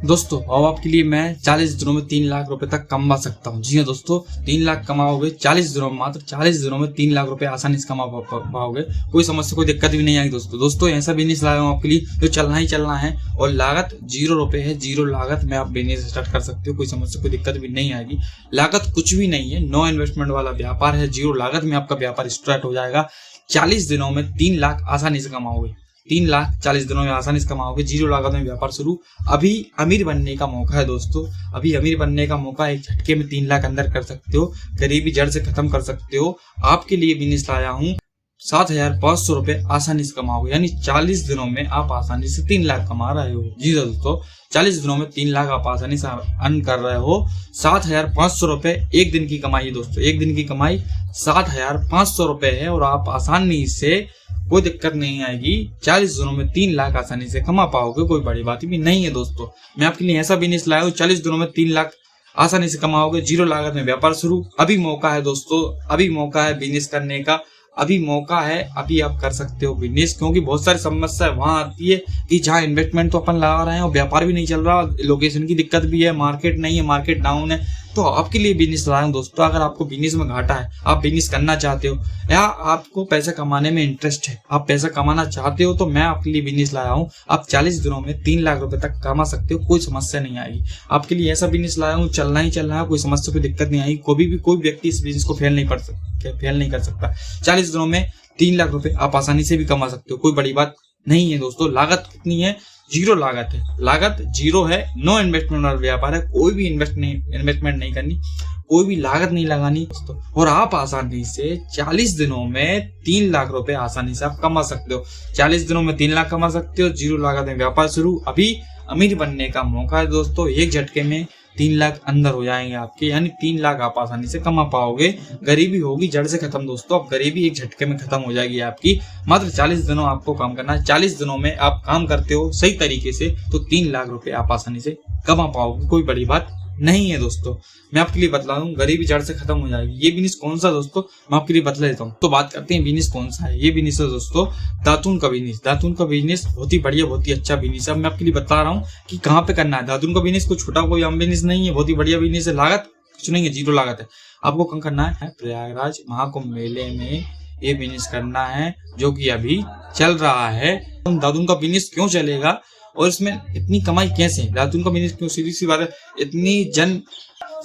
दोस्तों अब आपके लिए मैं 40 दिनों में 3 लाख रुपए तक कमा सकता हूँ। जी हाँ दोस्तों, 3 लाख कमाओगे 40 दिनों में, मात्र 40 दिनों में 3 लाख रुपए आसानी से कमा पाओगे। कोई समस्या कोई दिक्कत भी नहीं आएगी दोस्तों ऐसा बिजनेस लाया हूँ आपके लिए जो चलना ही चलना है और लागत 0 रुपए है। 0 लागत में आप बिजनेस स्टार्ट कर सकते हो। कोई समस्या कोई दिक्कत भी नहीं आएगी। लागत कुछ भी नहीं है, नो इन्वेस्टमेंट वाला व्यापार है। 0 लागत में आपका व्यापार स्टार्ट हो जाएगा। 40 दिनों में 3 लाख आसानी से कमाओगे। 3 लाख 40 दिनों में आसानी से कमाओगे। 0 लागत में व्यापार शुरू। अभी अमीर बनने का मौका है दोस्तों, अभी अमीर बनने का मौका। एक झटके में 3 लाख अंदर कर सकते हो। गरीबी जड़ से खत्म कर सकते हो। आपके लिए बिजनेस लाया हूँ। 7,500 रुपए आसानी से कमाओगे, यानी 40 दिनों में आप आसानी से 3 लाख कमा रहे हो। जी दोस्तों, 40 दिनों में 3 लाख आप आसानी से अर्न कर रहे हो। 7,500 रुपए एक दिन की कमाई है दोस्तों। एक दिन की कमाई 7,500 रुपए है और आप आसानी से, कोई दिक्कत नहीं आएगी, 40 दिनों में 3 लाख आसानी से कमा पाओगे। कोई बड़ी बात भी नहीं है दोस्तों। मैं आपके लिए ऐसा बिजनेस लाया हूँ, 40 दिनों में 3 लाख आसानी से कमाओगे। 0 लागत में व्यापार शुरू। अभी मौका है दोस्तों, अभी मौका है बिजनेस करने का। अभी मौका है, अभी आप कर सकते हो बिजनेस। क्योंकि बहुत सारी समस्या वहां आती है कि जहाँ इन्वेस्टमेंट तो अपन लगा रहे हैं और व्यापार भी नहीं चल रहा, लोकेशन की दिक्कत भी है, मार्केट नहीं है, मार्केट डाउन है। तो आपके लिए बिजनेस लाया हूं दोस्तों। अगर आपको बिजनेस में घाटा है, आप बिजनेस करना चाहते हो या आपको पैसा कमाने में इंटरेस्ट है, आप पैसा कमाना चाहते हो, तो मैं आपके लिए बिजनेस लाया हूं। आप 40 दिनों में 3 लाख रुपए तक कमा सकते हो। कोई समस्या नहीं आएगी। आपके लिए ऐसा बिजनेस लाया हूं, चलना ही चल रहा है। कोई समस्या कोई दिक्कत नहीं आएगी। कोई व्यक्ति इस बिजनेस को फेल नहीं कर सकता। 40 दिनों में 3 लाख रुपए आप आसानी से भी कमा सकते हो। कोई बड़ी बात नहीं है दोस्तों। लागत कितनी है? 0 लागत है। लागत 0 है। नो इन्वेस्टमेंट वाला व्यापार है। कोई भी इन्वेस्टमेंट नहीं करनी, कोई भी लागत नहीं लगानी दोस्तों। और आप आसानी से 40 दिनों में 3 लाख रुपए आसानी से आप कमा सकते हो। 40 दिनों में 3 लाख कमा सकते हो। 0 लागत में व्यापार शुरू। अभी अमीर बनने का मौका है दोस्तों। एक झटके में 3 लाख अंदर हो जाएंगे आपके, यानी 3 लाख आप आसानी से कमा पाओगे। गरीबी होगी जड़ से खत्म दोस्तों। अब गरीबी एक झटके में खत्म हो जाएगी आपकी। मात्र 40 दिनों आपको काम करना है। 40 दिनों में आप काम करते हो सही तरीके से तो 3 लाख रुपए आप आसानी से कमा पाओगे। कोई बड़ी बात नहीं है दोस्तों। मैं आपके लिए बतला दूं, गरीबी जड़ से खत्म हो जाएगी। ये बिजनेस कौन सा दोस्तों, मैं आपके लिए बतला देता हूँ। तो बात करते हैं बिजनेस कौन सा है। ये बिजनेस है दोस्तों दातून का बिजनेस। दातून का बिजनेस बहुत ही बढ़िया, बहुत ही अच्छा बिजनेस है। मैं आपके लिए बता रहा हूँ कि कहाँ पे करना है। दातून का बिजनेस कोई छोटा कोई आम बिजनेस नहीं है, बहुत ही बढ़िया बिजनेस है। लागत कुछ नहीं है, 0 लागत है। आपको कहाँ करना है? प्रयागराज महाकुंभ मेले में ये बिजनेस करना है, जो कि अभी चल रहा है। दातून का बिजनेस क्यों चलेगा और इसमें इतनी कमाई कैसे? दातून का बिजनेस क्यों? सीधी सी बात है, इतनी जन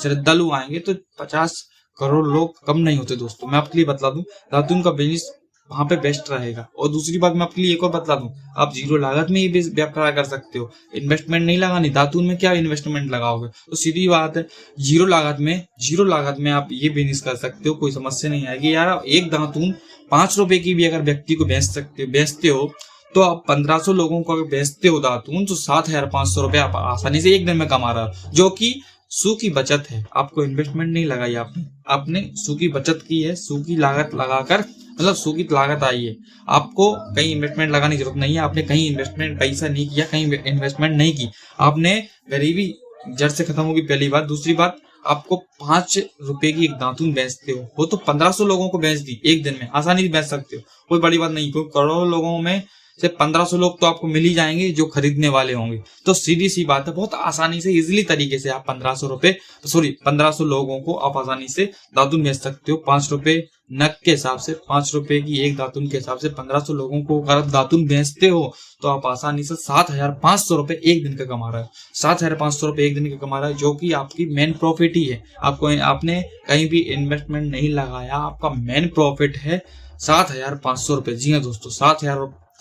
श्रद्धालु आएंगे तो 50 करोड़ लोग कम नहीं होते दोस्तों। मैं आपके लिए बतला दूं, दातून का बिजनेस वहां पे बेस्ट रहेगा। और दूसरी बात मैं आपके लिए एक और बतला दूं, आप 0 लागत में ये व्यापार कर सकते हो। इन्वेस्टमेंट नहीं लगानी। दातून में क्या इन्वेस्टमेंट लगाओगे? तो सीधी बात है, 0 लागत में आप ये बिजनेस कर सकते हो। कोई समस्या नहीं आएगी यार। एक दातून 5 रुपए की भी अगर व्यक्ति को बेचते हो तो आप 1500 लोगों को अगर बेचते हो दातून, तो 7,500 रुपए आप आसानी से एक दिन में कमा रहे हो, जो कि सू की बचत है। आपको इन्वेस्टमेंट नहीं लगाई आपने सू की बचत की है। सू की लागत लगाकर, मतलब सू की लागत आई है। आपको कहीं इन्वेस्टमेंट लगाने की जरूरत नहीं है। आपने कहीं इन्वेस्टमेंट पैसा नहीं किया, कहीं इन्वेस्टमेंट नहीं की। आपने गरीबी जड़ से खत्म होगी, पहली बात। दूसरी बात, आपको 5 रुपए की एक दातून बेचते हो, वो तो 1500 लोगों को बेच दी एक दिन में, आसानी से बेच सकते हो। कोई बड़ी बात नहीं। कोई करोड़ों लोगों में से 1500 लोग तो आपको मिल ही जाएंगे जो खरीदने वाले होंगे। तो सीधी सी बात है, बहुत आसानी से इजीली तरीके से आप 1500 लोगों को आप आसानी से दातून बेच सकते हो। 5 रुपए नग के हिसाब से, 5 रुपए की एक दातून के हिसाब से 1500 लोगों को अगर आप दातून बेचते हो तो आप आसानी से 7,500 रुपए एक दिन का कमा रहे हो। 7,500 रुपए एक दिन का कमा रहा है, जो कि आपकी मेन प्रॉफिट ही है। आपने कहीं भी इन्वेस्टमेंट नहीं लगाया, आपका मेन प्रॉफिट है 7,500 रुपए। जी हाँ दोस्तों,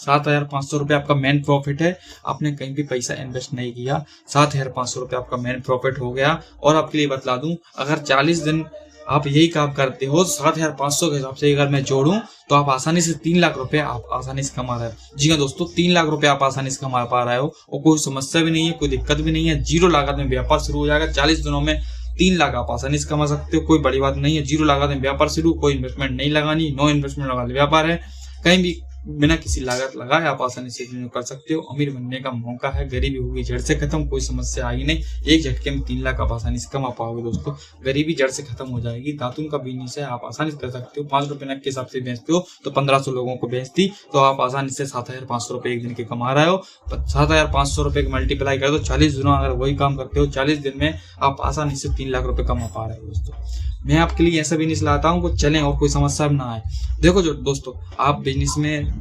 7,500 रुपए आपका मेन प्रॉफिट है। आपने कहीं भी पैसा इन्वेस्ट नहीं किया, 7,500 रुपए आपका मेन प्रॉफिट हो गया। और आपके लिए बतला दूं, अगर 40 दिन आप यही काम करते हो, 7,500 के हिसाब से अगर मैं जोड़ूं तो आप आसानी से 3 लाख रुपए आप आसानी से कमा रहे हो। जी हाँ दोस्तों, 3 लाख रुपए आप आसानी से कमा पा रहे हो और कोई समस्या भी नहीं है, कोई दिक्कत भी नहीं है। 0 लागत में व्यापार शुरू हो जाएगा। 40 दिनों में 3 लाख आप आसानी से कमा सकते हो। कोई बड़ी बात नहीं है। 0 लागत में व्यापार शुरू, कोई इन्वेस्टमेंट नहीं लगानी, नो इन्वेस्टमेंट वाला व्यापार है। कहीं भी बिना किसी लागत लगाए आप आसानी से बिजनेस कर सकते हो। अमीर बनने का मौका है, गरीबी होगी जड़ से खत्म, कोई समस्या आई नहीं। एक झटके में 3 लाख आप आसानी से कमा पाओगे दोस्तों, गरीबी जड़ से खत्म हो जाएगी। दातुन का बिजनेस है, आप आसानी से कर सकते हो। 5 रुपए नग के हिसाब से बेचते हो तो 1500 लोगों को बेच दी तो आप आसानी से 7500 रुपए एक दिन के कमा रहे हो। 7500 रुपए के मल्टीप्लाई कर दो 40 दिनों, अगर वही काम करते हो 40 दिन में आप आसानी से 3 लाख रुपए कमा पा रहे हो दोस्तों। मैं आपके लिए ऐसा बिजनेस लाता हूँ, कुछ चले और कोई समस्या ना आए। देखो जो दोस्तों, आप बिजनेस में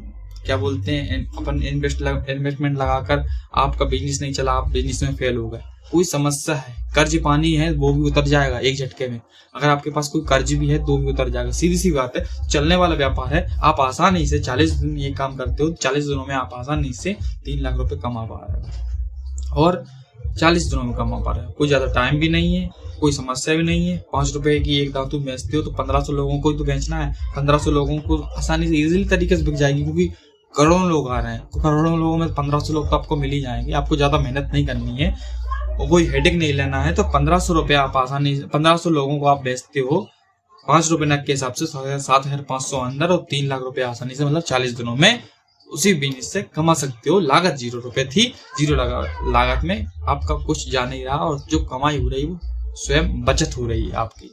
क्या बोलते हैं, अपन इन्वेस्टमेंट लगाकर आपका बिजनेस नहीं चला, आप बिजनेस में फेल हो गए, कोई समस्या है, कर्ज पानी है वो भी उतर जाएगा एक झटके में। अगर आपके पास कोई कर्ज भी है तो भी उतर जाएगा, सीधी सी बात है। चलने वाला व्यापार है, आप आसानी से 40 दिन ये काम करते हो, 40 दिनों में आप आसानी से 3 लाख रुपए कमा पा रहे हो और 40 दिनों में कमा पा रहे हो। कोई ज्यादा टाइम भी नहीं है, कोई समस्या भी नहीं है। 5 रुपए की एक धातु बेचते हो तो 1500 लोगों को ही तो बेचना है। 1500 लोगों को आसानी से इजीली तरीके से बिक जाएगी, क्योंकि करोड़ों लोग आ रहे हैं तो करोड़ों लोगों में 1500 लोग तो आपको मिल ही जाएंगे। आपको ज्यादा मेहनत नहीं करनी है और कोई हेडेक नहीं लेना है। तो 1500 रुपए आप आसानी से 1500 लोगों को आप बेचते हो 5 रुपए नग के हिसाब से 7500 अंदर और 3 लाख रुपए आसानी से, मतलब 40 दिनों में उसी बिजनेस से कमा सकते हो। लागत 0 रुपए थी, 0 लागत में आपका कुछ जा नहीं रहा और जो कमाई हो रही वो स्वयं बचत हो रही है आपकी।